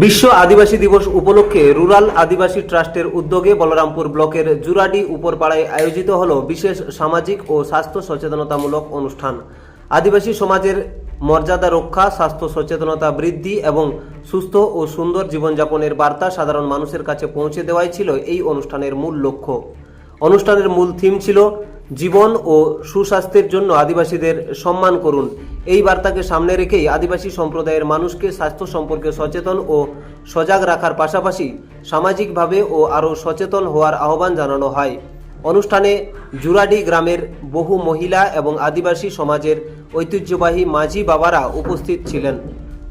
বিশ্ব আদিবাসী দিবস উপলক্ষে রুরাল আদিবাসী ট্রাস্টের উদ্যোগে বলরামপুর ব্লকের জুরাডি উপরপাড়ায় আয়োজিত হল বিশেষ সামাজিক ও স্বাস্থ্য সচেতনতামূলক অনুষ্ঠান। আদিবাসী সমাজের মর্যাদা রক্ষা, স্বাস্থ্য সচেতনতা বৃদ্ধি এবং সুস্থ ও সুন্দর জীবনযাপনের বার্তা সাধারণ মানুষের কাছে পৌঁছে দেওয়াই ছিল এই অনুষ্ঠানের মূল লক্ষ্য। অনুষ্ঠানের মূল থিম ছিল জীবন ও সুস্বাস্থ্যের জন্য আদিবাসীদের সম্মান করুন। এই বার্তাকে সামনে রেখেই আদিবাসী সম্প্রদায়ের মানুষকে স্বাস্থ্য সম্পর্কে সচেতন ও সজাগ রাখার পাশাপাশি সামাজিকভাবে ও আরও সচেতন হওয়ার আহ্বান জানানো হয়। অনুষ্ঠানে জুরাডি গ্রামের বহু মহিলা এবং আদিবাসী সমাজের ঐতিহ্যবাহী মাঝি বাবারা উপস্থিত ছিলেন।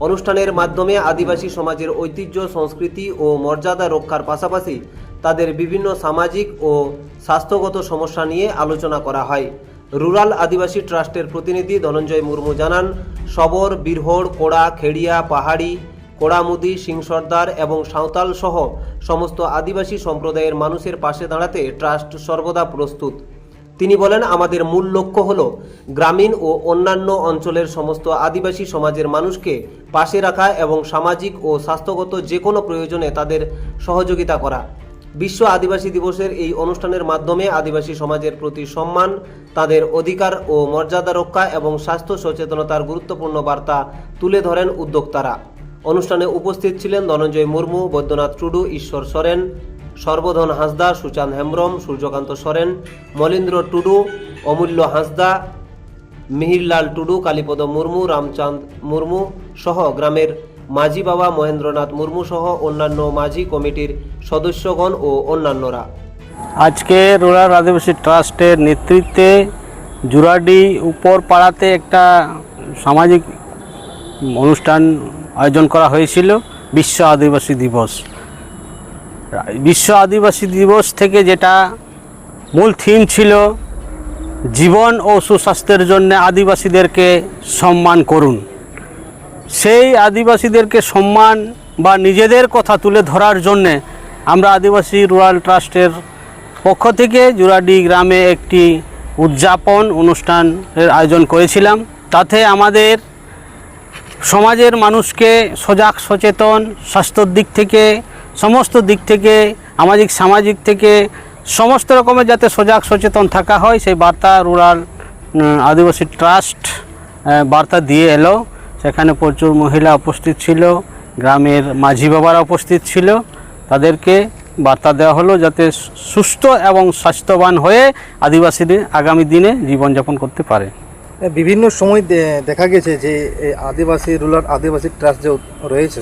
অনুষ্ঠানের মাধ্যমে আদিবাসী সমাজের ঐতিহ্য, সংস্কৃতি ও মর্যাদা রক্ষার পাশাপাশি তাদের বিভিন্ন সামাজিক ও স্বাস্থ্যগত সমস্যা নিয়ে আলোচনা করা হয়। রুরাল আদিবাসী ট্রাস্টের প্রতিনিধি ধনঞ্জয় মুর্মু জানান, সবর, বীরহড়, কোড়া, খেড়িয়া, পাহাড়ি, কোড়ামুদি, সিংসর্দার এবং সাঁওতাল সহ সমস্ত আদিবাসী সম্প্রদায়ের মানুষের পাশে দাঁড়াতে ট্রাস্ট সর্বদা প্রস্তুত। তিনি বলেন, আমাদের মূল লক্ষ্য হল গ্রামীণ ও অন্যান্য অঞ্চলের সমস্ত আদিবাসী সমাজের মানুষকে পাশে রাখা এবং সামাজিক ও স্বাস্থ্যগত যে কোনো প্রয়োজনে তাদের সহযোগিতা করা। বিশ্ব আদিবাসী দিবসের এই অনুষ্ঠানের মাধ্যমে আদিবাসী সমাজের প্রতি সম্মান, তাদের অধিকার ও মর্যাদা রক্ষা এবং স্বাস্থ্য সচেতনতার গুরুত্বপূর্ণ বার্তা তুলে ধরেন উদ্যোক্তারা। অনুষ্ঠানে উপস্থিত ছিলেন ধনঞ্জয় মুর্মু, বৈদ্যনাথ টুডু, ঈশ্বর সরেন, সর্বধন হাঁসদা, সুচাঁদ হেমব্রম, সূর্যকান্ত সরেন, মলীন্দ্র টুডু, অমূল্য হাঁসদা, মিহিরলাল টুডু, কালীপদ মুর্মু, রামচাঁদ মুর্মু সহ গ্রামের মাঝি বাবা মহেন্দ্রনাথ মুর্মু সহ অন্যান্য মাঝি কমিটির সদস্যগণ ও অন্যান্যরা। আজকে রুরাল আদিবাসী ট্রাস্টের নেতৃত্বে জুরাডি উপরপাড়াতে একটা সামাজিক অনুষ্ঠান আয়োজন করা হয়েছিল বিশ্ব আদিবাসী দিবস। বিশ্ব আদিবাসী দিবস থেকে যেটা মূল থিম ছিল, জীবন ও সুস্বাস্থ্যের জন্য আদিবাসীদেরকে সম্মান করুন। সেই আদিবাসীদেরকে সম্মান বা নিজেদের কথা তুলে ধরার জন্যে আমরা আদিবাসী রুরাল ট্রাস্টের পক্ষ থেকে জুরাডি গ্রামে একটি উদযাপন অনুষ্ঠানের আয়োজন করেছিলাম। তাতে আমাদের সমাজের মানুষকে সজাগ সচেতন, স্বাস্থ্যর দিক থেকে, সমস্ত দিক থেকে, সামাজিক থেকে সমস্ত রকমের যাতে সজাগ সচেতন থাকা হয় সেই বার্তা রুরাল আদিবাসী ট্রাস্ট বার্তা দিয়ে এলো। সেখানে প্রচুর মহিলা উপস্থিত ছিল, গ্রামের মাঝি বাবারা উপস্থিত ছিল। তাদেরকে বার্তা দেওয়া হলো যাতে সুস্থ এবং স্বাস্থ্যবান হয়ে আদিবাসীদের আগামী দিনে জীবনযাপন করতে পারে। বিভিন্ন সময় দেখা গেছে যে আদিবাসী রুরাল আদিবাসী ট্রাস্ট যে রয়েছে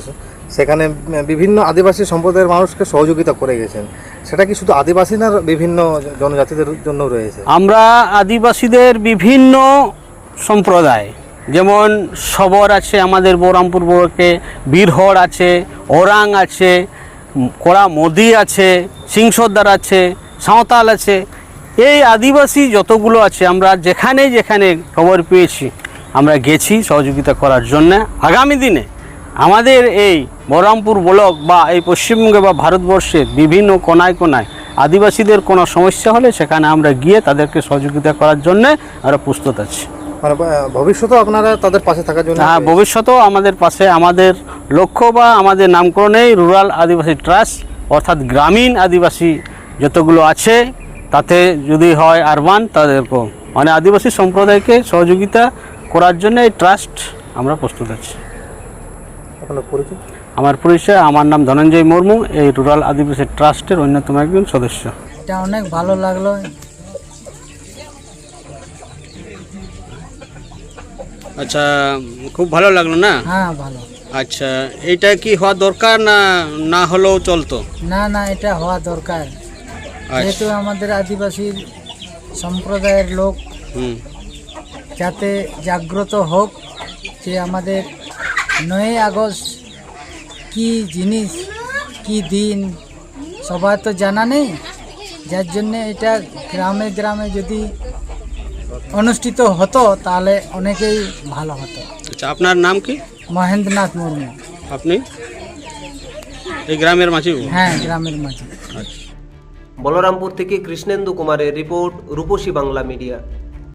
সেখানে বিভিন্ন আদিবাসী সম্প্রদায়ের মানুষকে সহযোগিতা করে গেছেন। সেটা কি শুধু আদিবাসী না বিভিন্ন জনজাতিদের জন্য রয়েছে? আমরা আদিবাসীদের বিভিন্ন সম্প্রদায়, যেমন সবর আছে আমাদের বলরামপুর ব্লকে, বীরহড় আছে, ওরাং আছে, কোড়ামুদি আছে, সিংসর্দার আছে, সাঁওতাল আছে, এই আদিবাসী যতগুলো আছে আমরা যেখানে যেখানে খবর পেয়েছি আমরা গেছি সহযোগিতা করার জন্য। আগামী দিনে আমাদের এই বলরামপুর ব্লক বা এই পশ্চিমবঙ্গে বা ভারতবর্ষের বিভিন্ন কোনায় কোনায় আদিবাসীদের কোনো সমস্যা হলে সেখানে আমরা গিয়ে তাদেরকে সহযোগিতা করার জন্য আমরা প্রস্তুত আছি। মানে ভবিষ্যতেও আপনারা তাদের পাশে থাকার জন্য? হ্যাঁ, ভবিষ্যতেও আমাদের পাশে, আমাদের লক্ষ্য বা আমাদের নামকরণেই রুরাল আদিবাসী ট্রাস্ট, অর্থাৎ গ্রামীণ আদিবাসী যতগুলো আছে তাতে যদি হয় আরবান, তাদেরকেও মানে আদিবাসী সম্প্রদায়কে সহযোগিতা করার জন্য এই ট্রাস্ট আমরা প্রস্তুত আছি। আপনার পরিচয়? আমার পরিচয়, আমার নাম ধনঞ্জয় মুর্মু, এই রুরাল আদিবাসী ট্রাস্টের অন্যতম একজন সদস্য। এটা অনেক ভালো লাগলো। আচ্ছা, খুব ভালো লাগলো না? হ্যাঁ, ভালো। আচ্ছা, এইটা কি হওয়া দরকার না হলেও চলতো? না, এটা হওয়া দরকার। যেহেতু আমাদের আদিবাসী সম্প্রদায়ের লোক যাতে জাগ্রত হোক যে আমাদের 9ই আগস্ট কি জিনিস, কি দিন সবার তো জানা নেই, যার জন্যে এটা গ্রামে গ্রামে যদি অনুষ্ঠিত হতো তাহলে অনেকেই ভালো হতো। আচ্ছা, আপনার নাম কি? মহেন্দ্রনাথ মুর্মু। আপনি এই গ্রামের মাঝি? হ্যাঁ, গ্রামের মাঝি। বলরামপুর থেকে কৃষ্ণেন্দু কুমারের রিপোর্ট, রূপসী বাংলা মিডিয়া।